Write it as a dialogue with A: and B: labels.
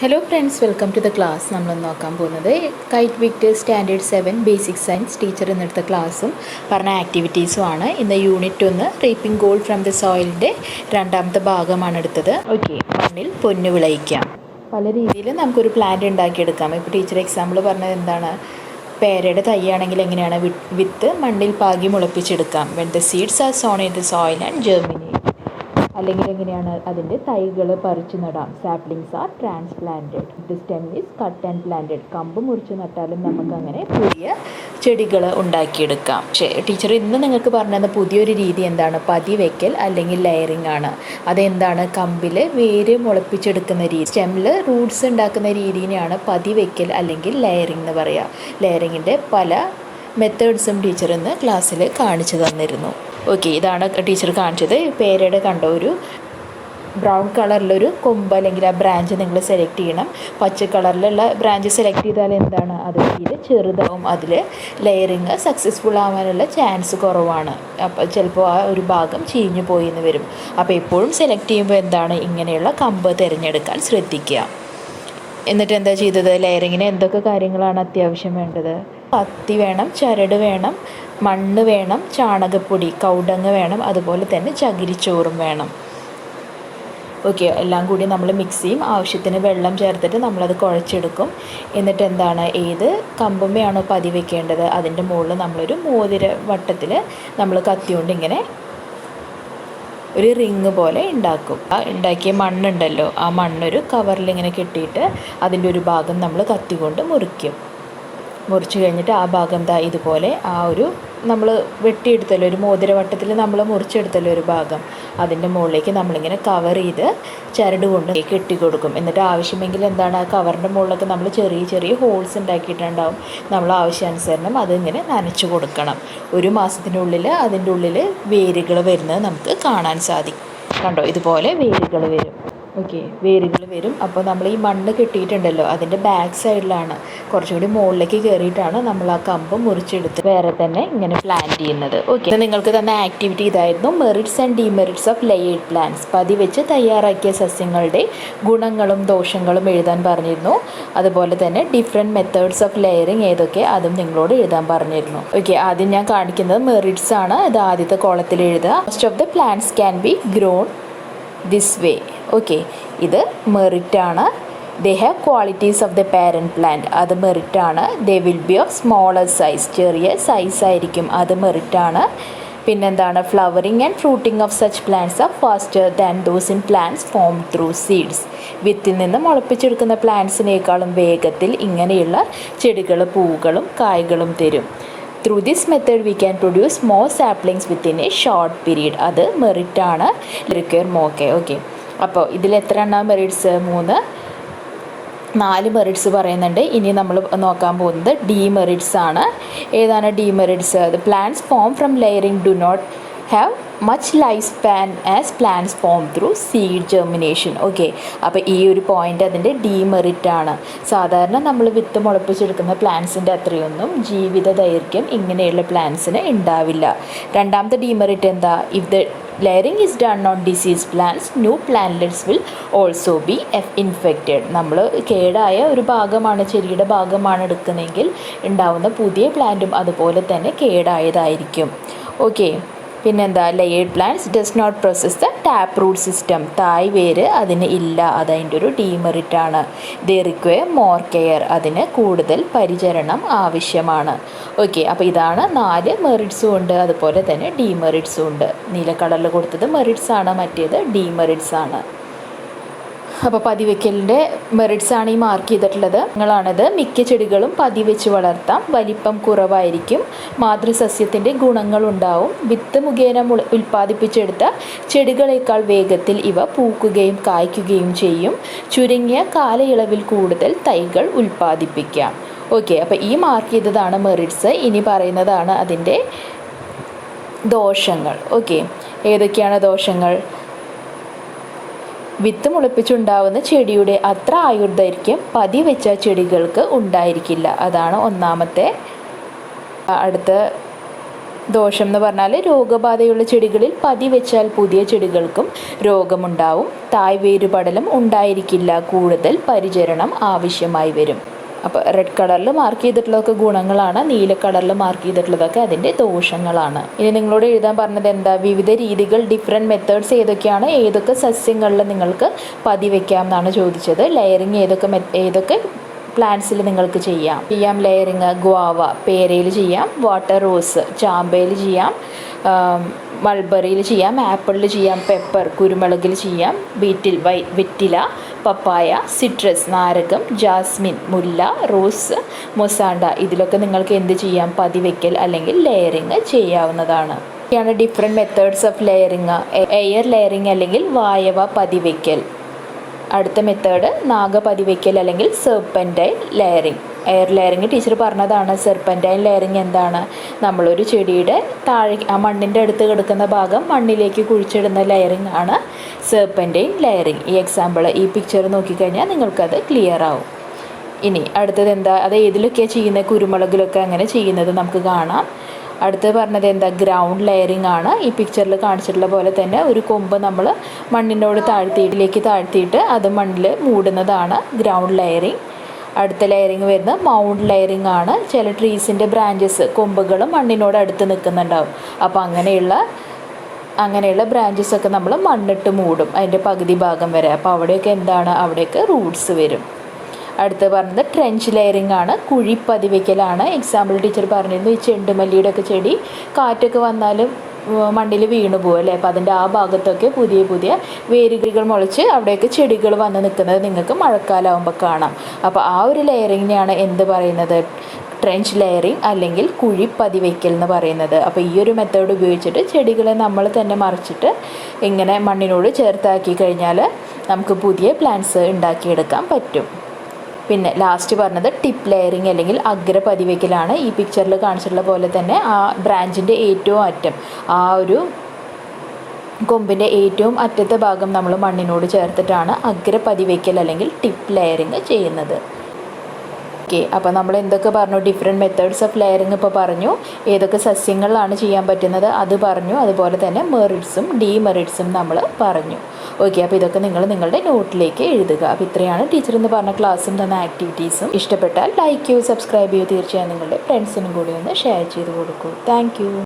A: Hello friends, welcome to the class. നമ്മൾ നോക്കാൻ പോകുന്നത് KITE Victers standard 7 basic science teacher എന്നെടുത്ത ക്ലാസ്സും പറഞ്ഞ ആക്ടിവിറ്റീസും ആണ്. ഇന്ന് unit 1 reaping gold from the സോയിലിൻ്റെ രണ്ടാമത്തെ ഭാഗമാണ് എടുത്തത്. ഓക്കെ, മണ്ണിൽ പൊന്നു വിളയിക്കാം. പല രീതിയിൽ നമുക്കൊരു പ്ലാന്റ് ഉണ്ടാക്കിയെടുക്കാം. ഇപ്പോൾ ടീച്ചർ എക്സാമ്പിൾ പറഞ്ഞത് എന്താണ്, പേരയുടെ തൈയാണെങ്കിൽ എങ്ങനെയാണ് വിത്ത് മണ്ണിൽ പാകി മുളപ്പിച്ചെടുക്കാം. When the seeds are sown in the soil and germinate. അല്ലെങ്കിൽ എങ്ങനെയാണ് അതിൻ്റെ തൈകൾ പറിച്ചു നടാം. Saplings are transplanted. The stem is cut and planted. കമ്പ് മുറിച്ച് നട്ടാലും നമുക്കങ്ങനെ പുതിയ ചെടികൾ ഉണ്ടാക്കിയെടുക്കാം. പക്ഷേ ടീച്ചർ ഇന്ന് നിങ്ങൾക്ക് പറഞ്ഞത് പുതിയൊരു രീതി എന്താണ്, പതി വയ്ക്കൽ അല്ലെങ്കിൽ ലെയറിംഗ് ആണ്. അതെന്താണ്, കമ്പിൽ വേര് മുളപ്പിച്ചെടുക്കുന്ന രീതി, സ്റ്റെമ്മിൽ റൂട്ട്സ് ഉണ്ടാക്കുന്ന രീതിനെയാണ് പതി വയ്ക്കൽ അല്ലെങ്കിൽ ലെയറിംഗ് എന്ന് പറയുക. ലെയറിങ്ങിൻ്റെ പല മെത്തേഡ്സും ടീച്ചർ ഇന്ന് ക്ലാസ്സിൽ കാണിച്ചു തന്നിരുന്നു. ഓക്കെ, ഇതാണ് ടീച്ചർ കാണിച്ചത്. പേരയുടെ കണ്ട ഒരു ബ്രൗൺ കളറിലൊരു കൊമ്പ് അല്ലെങ്കിൽ ആ ബ്രാഞ്ച് നിങ്ങൾ സെലക്ട് ചെയ്യണം. പച്ച കളറിലുള്ള ബ്രാഞ്ച് സെലക്ട് ചെയ്താൽ എന്താണ്, അത് തീരെ ചെറുതാവും. അതിൽ ലെയറിങ് സക്സസ്ഫുൾ ആവാനുള്ള ചാൻസ് കുറവാണ്. അപ്പോൾ ചിലപ്പോൾ ആ ഒരു ഭാഗം ചീഞ്ഞു പോയി എന്ന് വരും. അപ്പോൾ എപ്പോഴും സെലക്ട് ചെയ്യുമ്പോൾ എന്താണ്, ഇങ്ങനെയുള്ള കമ്പ് തിരഞ്ഞെടുക്കാൻ ശ്രദ്ധിക്കുക. എന്നിട്ട് എന്താ ചെയ്തത്, ലെയറിങ്ങിന് എന്തൊക്കെ കാര്യങ്ങളാണ് അത്യാവശ്യം വേണ്ടത്? കത്തി വേണം, ചരട് വേണം, മണ്ണ് വേണം, ചാണകപ്പൊടി കൗഡങ്ങ് വേണം, അതുപോലെ തന്നെ ചകിരിച്ചോറും വേണം. ഓക്കെ, എല്ലാം കൂടി നമ്മൾ മിക്സ് ചെയ്യും. ആവശ്യത്തിന് വെള്ളം ചേർത്തിട്ട് നമ്മളത് കുഴച്ചെടുക്കും. എന്നിട്ട് എന്താണ്, ഏത് കമ്പുമ്മയാണോ പതി വയ്ക്കേണ്ടത് അതിൻ്റെ മുകളിൽ നമ്മളൊരു മോതിര വട്ടത്തിൽ നമ്മൾ കത്തി കൊണ്ട് ഇങ്ങനെ ഒരു റിങ് പോലെ ഉണ്ടാക്കും. ആ ഉണ്ടാക്കിയ മണ്ണുണ്ടല്ലോ, ആ മണ്ണൊരു കവറിലിങ്ങനെ കെട്ടിയിട്ട് അതിൻ്റെ ഒരു ഭാഗം നമ്മൾ കത്തി കൊണ്ട് മുറിച്ച് കഴിഞ്ഞിട്ട് ആ ഭാഗം ഇതുപോലെ ആ ഒരു നമ്മൾ വെട്ടിയെടുത്തല്ലോ, ഒരു മോതിരവട്ടത്തിൽ നമ്മൾ മുറിച്ചെടുത്തല്ലോ ഒരു ഭാഗം, അതിൻ്റെ മുകളിലേക്ക് നമ്മളിങ്ങനെ കവർ ചെയ്ത് ചരട് കൊണ്ട് കെട്ടി കൊടുക്കും. എന്നിട്ട് ആവശ്യമെങ്കിൽ എന്താണ്, ആ കവറിൻ്റെ മുകളിലൊക്കെ നമ്മൾ ചെറിയ ചെറിയ ഹോൾസ് ഉണ്ടാക്കിയിട്ടുണ്ടാവും. നമ്മൾ ആവശ്യാനുസരണം അതിങ്ങനെ നനച്ച് കൊടുക്കണം. ഒരു മാസത്തിനുള്ളിൽ അതിൻ്റെ ഉള്ളിൽ വേരുകൾ വരുന്നത് നമുക്ക് കാണാൻ സാധിക്കും. കണ്ടോ, ഇതുപോലെ വേരുകൾ വരും. ഓക്കെ, വേരുകൾ വരും. അപ്പോൾ നമ്മൾ ഈ മണ്ണ് കെട്ടിയിട്ടുണ്ടല്ലോ അതിൻ്റെ ബാക്ക് സൈഡിലാണ് കുറച്ചും കൂടി മുകളിലേക്ക് കയറിയിട്ടാണ് നമ്മൾ ആ കമ്പ് മുറിച്ചെടുത്ത് വേറെ തന്നെ ഇങ്ങനെ പ്ലാന്റ് ചെയ്യുന്നത്. ഓക്കെ, നിങ്ങൾക്ക് തന്ന ആക്ടിവിറ്റി ഇതായിരുന്നു, merits and demerits of layered plants. പതി വെച്ച് തയ്യാറാക്കിയ സസ്യങ്ങളുടെ ഗുണങ്ങളും ദോഷങ്ങളും എഴുതാൻ പറഞ്ഞിരുന്നു. അതുപോലെ തന്നെ ഡിഫറെൻറ്റ് മെത്തേഡ്സ് ഓഫ് ലെയറിങ് ഏതൊക്കെ അതും നിങ്ങളോട് എഴുതാൻ പറഞ്ഞിരുന്നു. ഓക്കെ, ആദ്യം ഞാൻ കാണിക്കുന്നത് മെറിറ്റ്സ് ആണ്. ഇത് ആദ്യത്തെ കോളത്തിൽ എഴുതുക. Most of the plants can be grown this way. Okay, ഇത് മെറിറ്റാണ്. They have qualities of the parent plant, അത് മെറിറ്റാണ്. They will be of smaller size, ചെറിയ സൈസ് ആയിരിക്കും, അത് മെറിറ്റാണ്. പിന്നെന്താണ്, flowering and fruiting of such plants are faster than those in plants form through seeds. വിത്തിൽ നിന്ന് മുളപ്പിച്ചെടുക്കുന്ന പ്ലാന്റ്സിനേക്കാളും വേഗത്തിൽ ഇങ്ങനെയുള്ള ചെടികൾ പൂവുകളും കായ്കളും തരും. Through this method we can produce more saplings within A short period, അത് മെറിറ്റാണ്. റിക്വയർ മോക്കെ. ഓക്കെ, അപ്പോൾ ഇതിൽ എത്ര എണ്ണം മെറിറ്റ്സ്? 4 മെറിറ്റ്സ് പറയുന്നുണ്ട്. ഇനി നമ്മൾ നോക്കാൻ പോകുന്നത് ഡീമെറിറ്റ്സ് ആണ്. ഏതാണ് demerits? The plants form from layering do not have much life span as plants form through seed germination. Okay, അപ്പോൾ ഈ ഒരു പോയിൻ്റ് അതിൻ്റെ ഡീമെറിറ്റ് ആണ്. സാധാരണ നമ്മൾ വിത്ത് മുളപ്പിച്ചെടുക്കുന്ന പ്ലാന്റ്സിൻ്റെ അത്രയൊന്നും ജീവിത ദൈർഘ്യം ഇങ്ങനെയുള്ള പ്ലാന്റ്സിന് ഉണ്ടാവില്ല. രണ്ടാമത്തെ ഡീമെറിറ്റ് എന്താ? If the layering is done on disease plants new plantlets will also be infected. നമ്മൾ കേടായ ഒരു ഭാഗമാണ്, ചെടിയുടെ ഭാഗമാണ് എടുക്കുന്നതെങ്കിൽ ഉണ്ടാവുന്ന പുതിയ പ്ലാന്റും അതുപോലെ തന്നെ കേടായതായിരിക്കും. ഓക്കെ, പിന്നെന്താ, layered plants does not process the tap root system. തായ് വേര് അതിന് ഇല്ല, അതതിൻ്റെ ഒരു ഡീമെറിറ്റ് ആണ്. ദേ റിക്വയർ മോർ കെയർ, അതിന് കൂടുതൽ പരിചരണം ആവശ്യമാണ്. ഓക്കെ, അപ്പോൾ ഇതാണ് 4 മെറിറ്റ്സും ഉണ്ട്, അതുപോലെ തന്നെ ഡീമെറിറ്റ്സും ഉണ്ട്. നീല കളറിൽ കൊടുത്തത് മെറിറ്റ്സ് ആണ്, മറ്റേത് ഡീമെറിറ്റ്സ് ആണ്. അപ്പോൾ പതിവയ്ക്കലിൻ്റെ മെറിറ്റ്സ് ആണ് ഈ മാർക്ക് ചെയ്തിട്ടുള്ളത്. നിങ്ങളാണത്. മിക്ക ചെടികളും പതിവെച്ച് വളർത്താം. വലിപ്പം കുറവായിരിക്കും. മാതൃസസ്യത്തിൻ്റെ ഗുണങ്ങളുണ്ടാവും. വിത്ത് മുഖേന ഉൽപ്പാദിപ്പിച്ചെടുത്ത ചെടികളേക്കാൾ വേഗത്തിൽ ഇവ പൂക്കുകയും കായ്ക്കുകയും ചെയ്യും. ചുരുങ്ങിയ കാലയളവിൽ കൂടുതൽ തൈകൾ ഉൽപ്പാദിപ്പിക്കാം. ഓക്കെ, അപ്പോൾ ഈ മാർക്ക് ചെയ്തതാണ് മെറിറ്റ്സ്. ഇനി പറയുന്നതാണ് അതിൻ്റെ ദോഷങ്ങൾ. ഓക്കെ, ഏതൊക്കെയാണ് ദോഷങ്ങൾ? വിത്ത് മുളപ്പിച്ചുണ്ടാവുന്ന ചെടിയുടെ അത്ര ആയുർദൈർഘ്യം പതി വെച്ച ചെടികൾക്ക് ഉണ്ടായിരിക്കില്ല, അതാണ് ഒന്നാമത്തെ. അടുത്ത ദോഷം എന്ന് പറഞ്ഞാൽ രോഗബാധയുള്ള ചെടികളിൽ പതി വെച്ചാൽ പുതിയ ചെടികൾക്കും രോഗമുണ്ടാവും. തായ് വേരുപടലം ഉണ്ടായിരിക്കില്ല. കൂടുതൽ പരിചരണം ആവശ്യമായി വരും. അപ്പോൾ റെഡ് കളറിൽ മാർക്ക് ചെയ്തിട്ടുള്ളതൊക്കെ ഗുണങ്ങളാണ്, നീല കളറിൽ മാർക്ക് ചെയ്തിട്ടുള്ളതൊക്കെ അതിൻ്റെ ദോഷങ്ങളാണ്. ഇനി നിങ്ങളോട് എഴുതാൻ പറഞ്ഞത് എന്താ? വിവിധ രീതികൾ, ഡിഫറെൻറ്റ് മെത്തേഡ്സ് ഏതൊക്കെയാണ്, ഏതൊക്കെ സസ്യങ്ങളിൽ നിങ്ങൾക്ക് പതി വയ്ക്കാം എന്നാണ് ചോദിച്ചത്. ലെയറിങ് ഏതൊക്കെ പ്ലാന്റ്സിൽ നിങ്ങൾക്ക് ചെയ്യാം. ലെയറിങ് ഗുവാവ പേരയിൽ ചെയ്യാം, വാട്ടർ റോസ് ചാമ്പയിൽ ചെയ്യാം, മൾബറിയിൽ ചെയ്യാം, ആപ്പിളിൽ ചെയ്യാം, പെപ്പർ കുരുമുളകിൽ ചെയ്യാം, വെറ്റില, പപ്പായ, സിട്രസ് നാരകം, ജാസ്മിൻ മുല്ല, റോസ്, മൊസാണ്ട ഇതിലൊക്കെ നിങ്ങൾക്ക് എന്ത് ചെയ്യാം? പതിവയ്ക്കൽ അല്ലെങ്കിൽ ലെയറിങ് ചെയ്യാവുന്നതാണ്. ഇതൊക്കെയാണ് different methods of layering. Air layering അല്ലെങ്കിൽ വായവ പതിവയ്ക്കൽ. അടുത്ത മെത്തേഡ് നാഗപതിവയ്ക്കൽ അല്ലെങ്കിൽ serpentine layering. Air layering teacher പറഞ്ഞതാണ്. സെർപ്പൻറ്റൈൻ ലെയറിങ് എന്താണ്? നമ്മളൊരു ചെടിയുടെ താഴെ ആ മണ്ണിൻ്റെ അടുത്ത് കിടക്കുന്ന ഭാഗം മണ്ണിലേക്ക് കുഴിച്ചിടുന്ന ലെയറിങ് ആണ് സെർപ്പൻറ്റൈൻ ലെയറിങ്. ഈ പിക്ചർ നോക്കിക്കഴിഞ്ഞാൽ നിങ്ങൾക്കത് ക്ലിയർ ആവും. ഇനി അടുത്തത് എന്താ? അത് ഏതിലൊക്കെയാണ് ചെയ്യുന്നത്? കുരുമുളകിലൊക്കെ അങ്ങനെ ചെയ്യുന്നത് നമുക്ക് കാണാം. അടുത്ത് പറഞ്ഞത് എന്താ? ഗ്രൗണ്ട് ലെയറിങ് ആണ്. ഈ പിക്ചറിൽ കാണിച്ചിട്ടുള്ള പോലെ തന്നെ ഒരു കൊമ്പ് നമ്മൾ മണ്ണിനോട് താഴ്ത്തിയിട്ട് അത് മണ്ണിൽ മൂടുന്നതാണ് ഗ്രൗണ്ട് ലെയറിങ്. അടുത്ത ലെയറിങ് വരുന്നത് മൗണ്ട് ലെയറിങ് ആണ്. ചില ട്രീസിൻ്റെ ബ്രാഞ്ചസ് കൊമ്പുകൾ മണ്ണിനോട് അടുത്ത് നിൽക്കുന്നുണ്ടാവും. അപ്പോൾ അങ്ങനെയുള്ള ബ്രാഞ്ചസൊക്കെ നമ്മൾ മണ്ണിട്ട് മൂടും അതിൻ്റെ പകുതി ഭാഗം വരെ. അപ്പോൾ അവിടെയൊക്കെ എന്താണ്? അവിടെയൊക്കെ റൂട്ട്സ് വരും. അടുത്ത് പറഞ്ഞത് ട്രെഞ്ച് ലെയറിങ് ആണ്. കുഴി പതിവയ്ക്കലാണ്. എക്സാമ്പിൾ ടീച്ചർ പറഞ്ഞിരുന്നു, ഈ ചെണ്ടുമല്ലിയുടെ ഒക്കെ ചെടി കാറ്റൊക്കെ വന്നാലും മണ്ണിൽ വീണു പോകും അല്ലേ? അപ്പോൾ അതിൻ്റെ ആ ഭാഗത്തൊക്കെ പുതിയ വേരുകൾ മുളച്ച് അവിടെയൊക്കെ ചെടികൾ വന്ന് നിൽക്കുന്നത് നിങ്ങൾക്ക് മഴക്കാലമാകുമ്പോൾ കാണാം. അപ്പോൾ ആ ഒരു ലെയറിങ്ങിനെയാണ് എന്ത് പറയുന്നത്? ട്രെഞ്ച് ലെയറിങ് അല്ലെങ്കിൽ കുഴി പതിവയ്ക്കൽ എന്ന് പറയുന്നത്. അപ്പോൾ ഈ ഒരു മെത്തേഡ് ഉപയോഗിച്ചിട്ട് ചെടികളെ നമ്മൾ തന്നെ മറിച്ചിട്ട് ഇങ്ങനെ മണ്ണിനോട് ചേർത്താക്കി കഴിഞ്ഞാൽ നമുക്ക് പുതിയ പ്ലാന്റ്സ് ഉണ്ടാക്കിയെടുക്കാൻ പറ്റും. പിന്നെ ലാസ്റ്റ് പറഞ്ഞത് ടിപ്പ് ലെയറിങ് അല്ലെങ്കിൽ അഗ്രപതിവയ്ക്കലാണ്. ഈ പിക്ചറിൽ കാണിച്ചിട്ടുള്ള പോലെ തന്നെ ആ ബ്രാഞ്ചിൻ്റെ ഏറ്റവും അറ്റം, ആ ഒരു കൊമ്പിൻ്റെ ഏറ്റവും അറ്റത്തെ ഭാഗം നമ്മൾ മണ്ണിനോട് ചേർത്തിട്ടാണ് അഗ്രപതിവയ്ക്കൽ അല്ലെങ്കിൽ ടിപ്പ് ലെയറിങ് ചെയ്യുന്നത്. അപ്പോൾ നമ്മൾ എന്തൊക്കെ പറഞ്ഞു? ഡിഫറെൻറ്റ് മെത്തേഡ്സ് ഓഫ് ലെയറിങ് ഇപ്പോൾ പറഞ്ഞു. ഏതൊക്കെ സസ്യങ്ങളിലാണ് ചെയ്യാൻ പറ്റുന്നത് അത് പറഞ്ഞു. അതുപോലെ തന്നെ മെറിറ്റ്സും ഡീമെറിറ്റ്സും നമ്മൾ പറഞ്ഞു. അപ്പോൾ ഇതൊക്കെ നിങ്ങൾ നിങ്ങളുടെ നോട്ടിലേക്ക് എഴുതുക. അപ്പോൾ ഇത്രയാണ് ടീച്ചർ എന്ന് പറഞ്ഞ ക്ലാസ്സും തന്ന ആക്ടിവിറ്റീസും. ഇഷ്ടപ്പെട്ടാൽ ലൈക്ക് ചെയ്യൂ, സബ്സ്ക്രൈബ് ചെയ്യൂ. തീർച്ചയായും നിങ്ങളുടെ ഫ്രണ്ട്സിനും കൂടി ഒന്ന് ഷെയർ ചെയ്ത് കൊടുക്കൂ. താങ്ക്